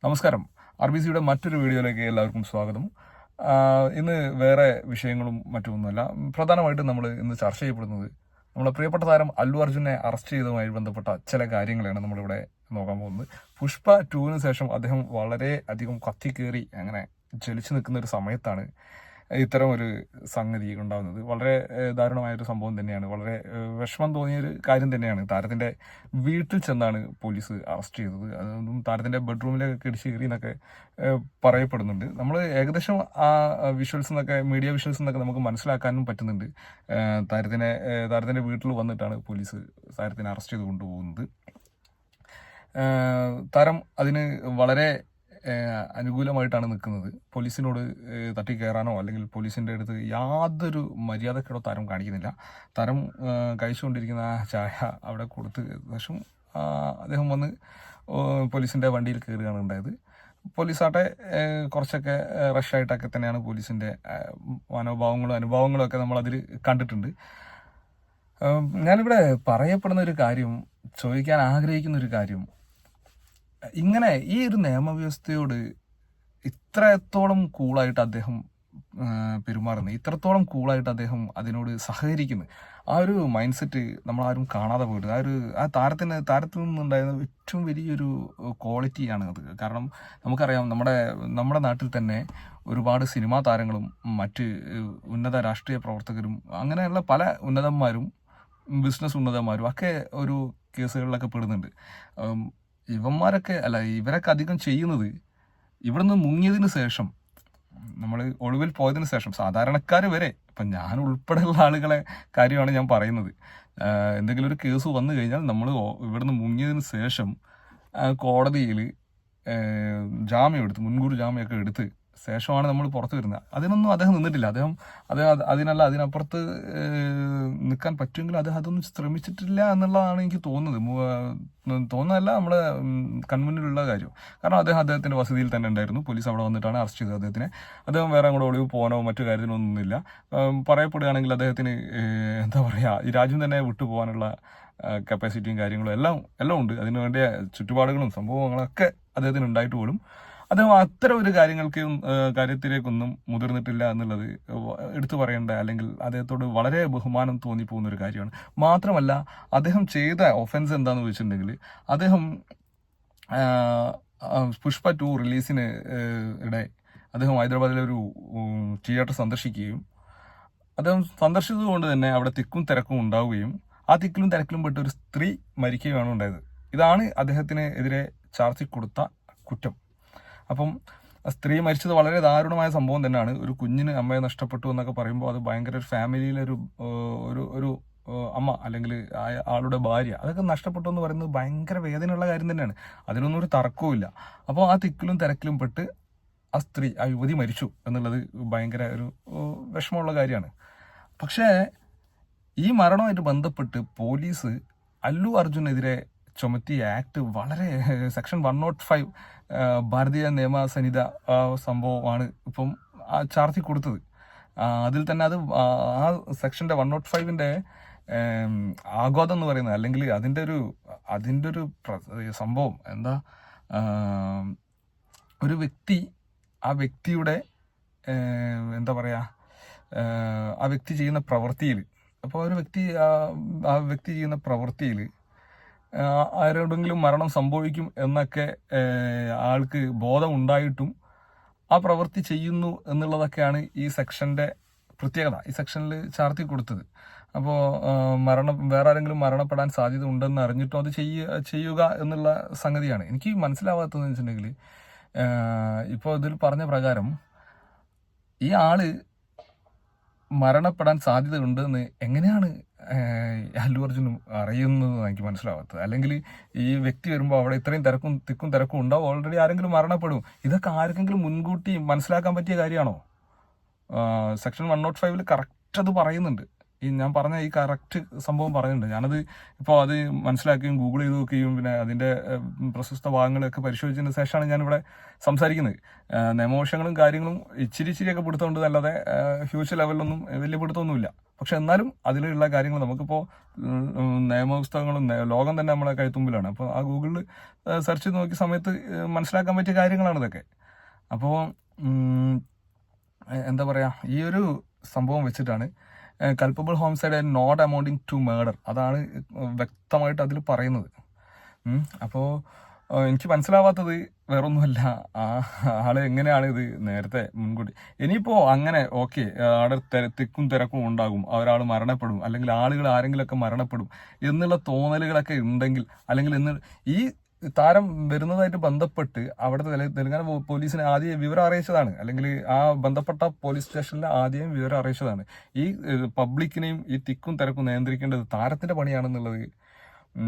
നമസ്കാരം. RBCയുടെ മറ്റൊരു വീഡിയോയിലേക്ക് എല്ലാവർക്കും സ്വാഗതം. ഇന്ന് വേറെ വിഷയങ്ങളും മറ്റൊന്നുമല്ല. പ്രധാനമായിട്ടും നമ്മൾ ഇന്ന് ചർച്ച ചെയ്യപ്പെടുന്നത് നമ്മുടെ പ്രിയപ്പെട്ട താരം അല്ലു അർജുനെ അറസ്റ്റ് ചെയ്തതുമായി ബന്ധപ്പെട്ട ചില കാര്യങ്ങളാണ് നമ്മളിവിടെ നോക്കാൻ പോകുന്നത്. പുഷ്പ 2-ന് ശേഷം അദ്ദേഹം വളരെ അധികം കത്തിക്കേറി അങ്ങനെ ജ്വലിച്ചു നിൽക്കുന്ന ഒരു സമയത്താണ് ഇത്തരം ഒരു സംഗതി ഉണ്ടാകുന്നത്. വളരെ ദാരുണമായൊരു സംഭവം തന്നെയാണ്. വളരെ വിഷമം തോന്നിയൊരു കാര്യം തന്നെയാണ്. താരത്തിന്റെ വീട്ടിൽ ചെന്നാണ് പോലീസ് അറസ്റ്റ് ചെയ്തത്. അതൊന്നും താരത്തിന്റെ ബെഡ്റൂമിലേക്ക് ഇടിച്ച് കയറി എന്നൊക്കെ പറയപ്പെടുന്നുണ്ട്. നമ്മൾ ഏകദേശം ആ വിഷ്വൽസ് എന്നൊക്കെ മീഡിയ വിഷ്വൽസ് എന്നൊക്കെ നമുക്ക് മനസ്സിലാക്കാനും പറ്റുന്നുണ്ട്. താരത്തിന്റെ വീട്ടിൽ വന്നിട്ടാണ് പോലീസ് താരത്തിനെ അറസ്റ്റ് ചെയ്ത് കൊണ്ടുപോകുന്നത്. താരം അതിന് വളരെ അനുകൂലമായിട്ടാണ് നിൽക്കുന്നത്. പോലീസിനോട് തട്ടിക്കയറാനോ അല്ലെങ്കിൽ പോലീസിൻ്റെ അടുത്ത് യാതൊരു മര്യാദക്കേടോ താരം കാണിക്കുന്നില്ല. താരം കഴിച്ചുകൊണ്ടിരിക്കുന്ന ആ ചായ അവിടെ കൊടുത്ത് ശേഷം അദ്ദേഹം വന്ന് പോലീസിൻ്റെ വണ്ടിയിൽ കയറുകയാണ് ഉണ്ടായത്. പോലീസാട്ടെ കുറച്ചൊക്കെ റഷായിട്ടൊക്കെ തന്നെയാണ് പോലീസിൻ്റെ മനോഭാവങ്ങളും അനുഭവങ്ങളും ഒക്കെ നമ്മളതിൽ കണ്ടിട്ടുണ്ട്. ഞാനിവിടെ പറയപ്പെടുന്ന ഒരു കാര്യം, ചോദിക്കാൻ ആഗ്രഹിക്കുന്ന ഒരു കാര്യം, ഇങ്ങനെ ഈ ഒരു നിയമവ്യവസ്ഥയോട് ഇത്രത്തോളം കൂളായിട്ട് അദ്ദേഹം പെരുമാറുന്നത്, ഇത്രത്തോളം കൂളായിട്ട് അദ്ദേഹം അതിനോട് സഹകരിക്കുന്നു, ആ ഒരു മൈൻഡ് സെറ്റ് നമ്മളാരും കാണാതെ പോയിട്ട് ആ താരത്തിൽ നിന്നുണ്ടായിരുന്ന ഏറ്റവും വലിയൊരു ക്വാളിറ്റിയാണ് അത്. കാരണം നമുക്കറിയാം, നമ്മുടെ നാട്ടിൽ തന്നെ ഒരുപാട് സിനിമാ താരങ്ങളും മറ്റ് ഉന്നത രാഷ്ട്രീയ പ്രവർത്തകരും അങ്ങനെയുള്ള പല ഉന്നതന്മാരും ബിസിനസ് ഉന്നതന്മാരും ഒക്കെ ഒരു കേസുകളിലൊക്കെ പെടുന്നുണ്ട്. ഇവരൊക്കെ അധികം ചെയ്യുന്നത് ഇവിടുന്ന് മുങ്ങിയതിന് ശേഷം, നമ്മൾ ഒളിവിൽ പോയതിനു ശേഷം, സാധാരണക്കാർ വരെ, ഇപ്പം ഞാൻ ഉൾപ്പെടെയുള്ള ആളുകളെ കാര്യമാണ് ഞാൻ പറയുന്നത്. എന്തെങ്കിലും ഒരു കേസ് വന്നു കഴിഞ്ഞാൽ നമ്മൾ ഇവിടുന്ന് മുങ്ങിയതിന് ശേഷം കോടതിയിൽ മുൻകൂർ ജാമ്യമൊക്കെ എടുത്ത് ശേഷമാണ് നമ്മൾ പുറത്തു വരുന്നത്. അതിനൊന്നും അദ്ദേഹം നിന്നിട്ടില്ല. അതിനപ്പുറത്ത് നിൽക്കാൻ പറ്റുമെങ്കിലും അദ്ദേഹം അതൊന്നും ശ്രമിച്ചിട്ടില്ല എന്നുള്ളതാണ് എനിക്ക് തോന്നുന്നതല്ല, നമ്മുടെ കൺമുന്നിലുള്ള കാര്യം. കാരണം അദ്ദേഹത്തിന്റെ വസതിയിൽ തന്നെ ഉണ്ടായിരുന്നു. പോലീസ് അവിടെ വന്നിട്ടാണ് അറസ്റ്റ് ചെയ്തത് അദ്ദേഹത്തിനെ. അദ്ദേഹം വേറെ അങ്ങോട്ട് ഒളിവ് പോകാനോ മറ്റു കാര്യത്തിനൊന്നുമില്ല. പറയപ്പെടുകയാണെങ്കിൽ അദ്ദേഹത്തിന് ഈ രാജ്യം തന്നെ വിട്ടുപോകാനുള്ള കപ്പാസിറ്റിയും കാര്യങ്ങളും എല്ലാം ഉണ്ട്. അതിനു വേണ്ടിയ ചുറ്റുപാടുകളും സംഭവങ്ങളൊക്കെ അദ്ദേഹത്തിന് ഉണ്ടായിട്ട് പോലും അദ്ദേഹം അത്തരം ഒരു കാര്യത്തിലേക്കൊന്നും മുതിർന്നിട്ടില്ല എന്നുള്ളത് എടുത്തു പറയേണ്ട, അല്ലെങ്കിൽ അദ്ദേഹത്തോട് വളരെ ബഹുമാനം തോന്നിപ്പോകുന്ന ഒരു കാര്യമാണ്. മാത്രമല്ല, അദ്ദേഹം ചെയ്ത ഒഫൻസ് എന്താണെന്ന് ചോദിച്ചിട്ടുണ്ടെങ്കിൽ, അദ്ദേഹം പുഷ്പ 2 റിലീസിന് അദ്ദേഹം ഹൈദരാബാദിലൊരു തിയേറ്റർ സന്ദർശിക്കുകയും അദ്ദേഹം സന്ദർശിച്ചതുകൊണ്ട് തന്നെ അവിടെ തിക്കും തിരക്കും ഉണ്ടാവുകയും ആ തിക്കിലും തിരക്കിലും പെട്ട് ഒരു സ്ത്രീ മരിക്കുകയാണ് ഉണ്ടായത്. ഇതാണ് അദ്ദേഹത്തിന് എതിരെ ചാർജ് കൊടുത്ത കുറ്റം. അപ്പം സ്ത്രീ മരിച്ചത് വളരെ ദാരുണമായ സംഭവം തന്നെയാണ്. ഒരു കുഞ്ഞിന് അമ്മയെ നഷ്ടപ്പെട്ടു എന്നൊക്കെ പറയുമ്പോൾ അത് ഭയങ്കര ഒരു ഫാമിലിയിലെ ഒരു അമ്മ അല്ലെങ്കിൽ ആളുടെ ഭാര്യ അതൊക്കെ നഷ്ടപ്പെട്ടു എന്ന് പറയുന്നത് ഭയങ്കര വേദനയുള്ള കാര്യം തന്നെയാണ്. അതിലൊന്നും ഒരു തർക്കവുമില്ല. അപ്പോൾ ആ തിക്കിലും തിരക്കിലും പെട്ട് ആ യുവതി മരിച്ചു എന്നുള്ളത് ഭയങ്കര ഒരു വിഷമമുള്ള കാര്യമാണ്. പക്ഷേ ഈ മരണവുമായിട്ട് ബന്ധപ്പെട്ട് പോലീസ് അല്ലു അർജുനെതിരെ ചുമത്തിയ ആക്ട് വളരെ സെക്ഷൻ 105 ഭാരതീയ നിയമ സംഹിത സംഭവമാണ് ഇപ്പം ചാർജ് കൊടുത്തത്. അതിൽ തന്നെ ആ സെക്ഷന്റെ 105-ന്റെ ആഘാതം എന്ന് പറയുന്നത്, അല്ലെങ്കിൽ അതിൻ്റെ ഒരു സംഭവം എന്താ, ഒരു വ്യക്തി ആ വ്യക്തിയുടെ ആ വ്യക്തി ചെയ്യുന്ന പ്രവൃത്തിയിൽ, അപ്പോൾ ആ വ്യക്തി ചെയ്യുന്ന പ്രവൃത്തിയിൽ ആരോടെങ്കിലും മരണം സംഭവിക്കും എന്നൊക്കെ ആൾക്ക് ബോധം ഉണ്ടായിട്ടും ആ പ്രവൃത്തി ചെയ്യുന്നു എന്നുള്ളതൊക്കെയാണ് ഈ സെക്ഷന്റെ പ്രത്യേകത. ഈ സെക്ഷനിൽ ചാർത്തി കൊടുത്തത്. അപ്പോൾ വേറെ ആരെങ്കിലും മരണപ്പെടാൻ സാധ്യത ഉണ്ടെന്ന് അറിഞ്ഞിട്ടും അത് ചെയ്യുക എന്നുള്ള സംഗതിയാണ് എനിക്ക് മനസ്സിലാവാത്തതെന്ന് വെച്ചിട്ടുണ്ടെങ്കിൽ, ഇപ്പോൾ ഇതിൽ പറഞ്ഞ പ്രകാരം ഈ ആള് മരണപ്പെടാൻ സാധ്യത ഉണ്ടെന്ന് എങ്ങനെയാണ് അല്ലു അർജുനും അറിയുന്നത് എനിക്ക് മനസ്സിലാവാത്തത്. അല്ലെങ്കിൽ ഈ വ്യക്തി വരുമ്പോൾ അവിടെ ഇത്രയും തിക്കും തിരക്കും ഉണ്ടാവും, ഓൾറെഡി ആരെങ്കിലും മരണപ്പെടും. ഇതൊക്കെ ആർക്കെങ്കിലും മുൻകൂട്ടി മനസ്സിലാക്കാൻ പറ്റിയ കാര്യമാണോ? സെക്ഷൻ 105-ൽ കറക്റ്റ് അത് പറയുന്നുണ്ട്. ഞാൻ പറഞ്ഞ ഈ കറക്റ്റ് സംഭവം പറയുന്നുണ്ട്. ഞാനത് ഇപ്പോൾ അത് മനസ്സിലാക്കുകയും ഗൂഗിൾ ചെയ്ത് നോക്കുകയും പിന്നെ അതിൻ്റെ പ്രശസ്ത ഭാഗങ്ങളൊക്കെ പരിശോധിച്ചതിന് ശേഷമാണ് ഞാനിവിടെ സംസാരിക്കുന്നത്. നിയമവശങ്ങളും കാര്യങ്ങളും ഇച്ചിരിയൊക്കെ പിടുത്തമുണ്ട്, അല്ലാതെ ഹ്യൂജ് ലെവലിലൊന്നും വലിയ പിടുത്തമൊന്നുമില്ല. പക്ഷെ എന്നാലും അതിലുള്ള കാര്യങ്ങൾ നമുക്കിപ്പോൾ നിയമപുസ്തകങ്ങളും ലോകം തന്നെ നമ്മളെ കൈത്തുമ്പിലാണ്. അപ്പോൾ ആ ഗൂഗിളിൽ സെർച്ച് ചെയ്ത് നോക്കിയ സമയത്ത് മനസ്സിലാക്കാൻ പറ്റിയ കാര്യങ്ങളാണ് ഇതൊക്കെ. അപ്പോൾ എന്താ പറയുക, ഈ ഒരു സംഭവം വെച്ചിട്ടാണ് culpable homicide and not amounting to murder, അതാണ് വ്യക്തമായിട്ട് അതിൽ പറയുന്നത്. അപ്പോൾ എനിക്ക് മനസ്സിലാവാത്തത് വേറൊന്നുമല്ല, ആള് എങ്ങനെയാണ് ഇത് നേരത്തെ മുൻകൂട്ടി. ഇനിയിപ്പോൾ അങ്ങനെ ഓക്കെ, അവിടെ തിക്കും തിരക്കും ഉണ്ടാകും, ഒരാൾ മരണപ്പെടും, അല്ലെങ്കിൽ ആളുകൾ ആരെങ്കിലുമൊക്കെ മരണപ്പെടും എന്നുള്ള തോന്നലുകളൊക്കെ ഉണ്ടെങ്കിൽ, അല്ലെങ്കിൽ ഈ താരം വരുന്നതായിട്ട് ബന്ധപ്പെട്ട് അവിടുത്തെ തെലങ്കാന പോലീസിനെ ആദ്യം വിവരം അറിയിച്ചതാണ്, അല്ലെങ്കിൽ ആ ബന്ധപ്പെട്ട പോലീസ് സ്റ്റേഷനിൽ ആദ്യം വിവരം അറിയിച്ചതാണ്. ഈ പബ്ലിക്കിനെയും ഈ തിക്കും തിരക്കും നിയന്ത്രിക്കേണ്ടത് താരത്തിന്റെ പണിയാണെന്നുള്ളത്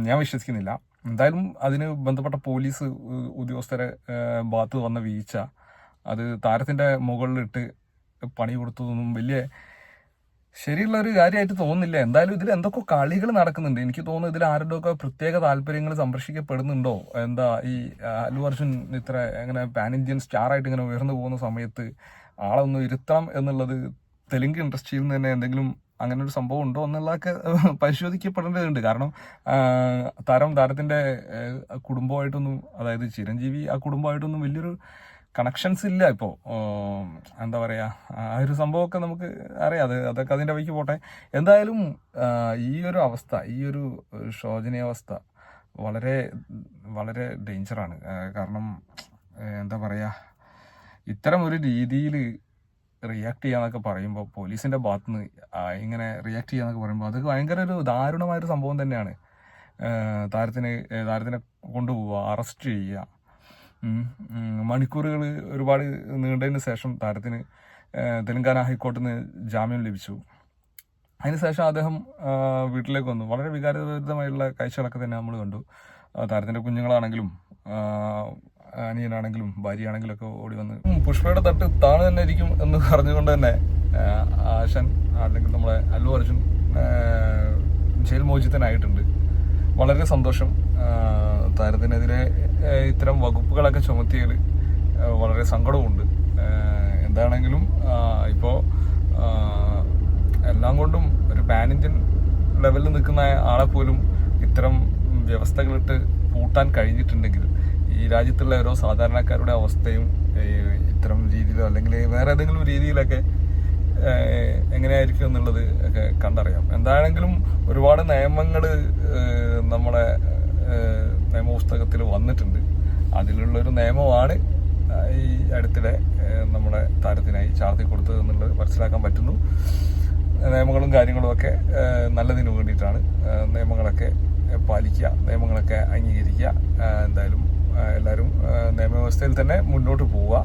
ഞാൻ വിശ്വസിക്കുന്നില്ല. എന്തായാലും അതിന് ബന്ധപ്പെട്ട പോലീസ് ഉദ്യോഗസ്ഥരെ ഭാഗത്ത് വന്ന വീഴ്ച, അത് താരത്തിന്റെ മുകളിലിട്ട് പണി കൊടുത്തതൊന്നും വലിയ ശരിയുള്ള ഒരു കാര്യമായിട്ട് തോന്നുന്നില്ല. എന്തായാലും ഇതിൽ എന്തൊക്കെ കളികൾ നടക്കുന്നുണ്ട്. എനിക്ക് തോന്നുന്നു ഇതിൽ ആരുടെയൊക്കെ പ്രത്യേക താല്പര്യങ്ങൾ സംരക്ഷിക്കപ്പെടുന്നുണ്ടോ. എന്താ ഈ അല്ലു അർജുൻ ഇത്ര എങ്ങനെ പാൻ ഇന്ത്യൻ സ്റ്റാർ ആയിട്ട് ഇങ്ങനെ ഉയർന്നു പോകുന്ന സമയത്ത് ആളെ ഒന്ന് ഇരുത്താം എന്നുള്ളത് തെലുങ്ക് ഇൻഡസ്ട്രിയിൽ നിന്ന് തന്നെ എന്തെങ്കിലും അങ്ങനെ ഒരു സംഭവം ഉണ്ടോ എന്നുള്ളതൊക്കെ പരിശോധിക്കപ്പെടേണ്ടതുണ്ട്. കാരണം താരത്തിന്റെ കുടുംബമായിട്ടൊന്നും, അതായത് ചിരഞ്ജീവി ആ കുടുംബമായിട്ടൊന്നും വലിയൊരു കണക്ഷൻസ് ഇല്ല ഇപ്പോൾ. എന്താ പറയുക, ആ ഒരു സംഭവമൊക്കെ നമുക്ക് അറിയാം, അതൊക്കെ അതിൻ്റെ വഴിക്ക് പോട്ടെ. എന്തായാലും ഈ ഒരു അവസ്ഥ, ഈ ഒരു ശോചനീയാവസ്ഥ വളരെ വളരെ ഡേഞ്ചറാണ്. കാരണം എന്താ പറയുക, ഇത്തരം ഒരു രീതിയിൽ റിയാക്ട് ചെയ്യാന്നൊക്കെ പറയുമ്പോൾ, പോലീസിൻ്റെ ഭാഗത്തുനിന്ന് ഇങ്ങനെ റിയാക്ട് ചെയ്യാന്നൊക്കെ പറയുമ്പോൾ അത് ഭയങ്കര ഒരു ദാരുണമായൊരു സംഭവം തന്നെയാണ്. താരത്തിനെ കൊണ്ടുപോവുക, അറസ്റ്റ് ചെയ്യുക, മണിക്കൂറുകൾ ഒരുപാട് നീണ്ടതിന് ശേഷം താരത്തിന് തെലങ്കാന ഹൈക്കോടതിയിൽ നിന്ന് ജാമ്യം ലഭിച്ചു. അതിനുശേഷം അദ്ദേഹം വീട്ടിലേക്ക് വന്നു. വളരെ വികാരഭരിതമായുള്ള കാഴ്ചകളൊക്കെ തന്നെ നമ്മൾ കണ്ടു. താരത്തിന്റെ കുഞ്ഞുങ്ങളാണെങ്കിലും അനിയനാണെങ്കിലും ഭാര്യയാണെങ്കിലും ഒക്കെ ഓടി വന്ന് പുഷ്പയുടെ തട്ട് താണു തന്നെ ഇരിക്കും എന്ന് പറഞ്ഞുകൊണ്ട് തന്നെ ആശൻ, അല്ലെങ്കിൽ നമ്മുടെ അല്ലു അർജുൻ ജയിൽ മോചിതനായിട്ടുണ്ട്. വളരെ സന്തോഷം. താരത്തിനെതിരെ ഇത്തരം വകുപ്പുകളൊക്കെ ചുമത്തിയതിൽ വളരെ സങ്കടമുണ്ട്. എന്താണെങ്കിലും ഇപ്പോൾ എല്ലാം കൊണ്ടും ഒരു പാൻ ഇന്ത്യൻ ലെവലിൽ നിൽക്കുന്ന ആളെ പോലും ഇത്തരം വ്യവസ്ഥകളിട്ട് പൂട്ടാൻ കഴിഞ്ഞിട്ടുണ്ടെങ്കിൽ ഈ രാജ്യത്തുള്ള ഓരോ സാധാരണക്കാരുടെ അവസ്ഥയും ഇത്തരം രീതിയിലോ അല്ലെങ്കിൽ വേറെ ഏതെങ്കിലും രീതിയിലൊക്കെ എങ്ങനെയായിരിക്കും എന്നുള്ളത് ഒക്കെ കണ്ടറിയാം. എന്താണെങ്കിലും ഒരുപാട് നിയമങ്ങൾ നമ്മളെ നിയമപുസ്തകത്തിൽ വന്നിട്ടുണ്ട്. അതിലുള്ളൊരു നിയമമാണ് ഈ അടുത്തിടെ നമ്മുടെ താരത്തിനായി ചാർത്തി കൊടുത്തത് എന്നുള്ളത് മനസ്സിലാക്കാൻ പറ്റുന്നു. നിയമങ്ങളും കാര്യങ്ങളും ഒക്കെ നല്ലതിന് വേണ്ടിയിട്ടാണ്. നിയമങ്ങളൊക്കെ പാലിക്കുക, നിയമങ്ങളൊക്കെ അംഗീകരിക്കുക. എന്തായാലും എല്ലാവരും നിയമവ്യവസ്ഥയിൽ തന്നെ മുന്നോട്ട് പോവുക.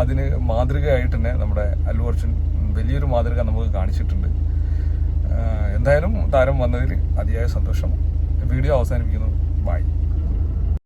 അതിന് മാതൃകയായിട്ട് തന്നെ നമ്മുടെ അല്ലു അർജുൻ വലിയൊരു മാതൃക നമുക്ക് കാണിച്ചിട്ടുണ്ട്. എന്തായാലും താരം വന്നതിൽ അതിയായ സന്തോഷം. വീഡിയോ അവസാനിപ്പിക്കുന്നു. ബൈ.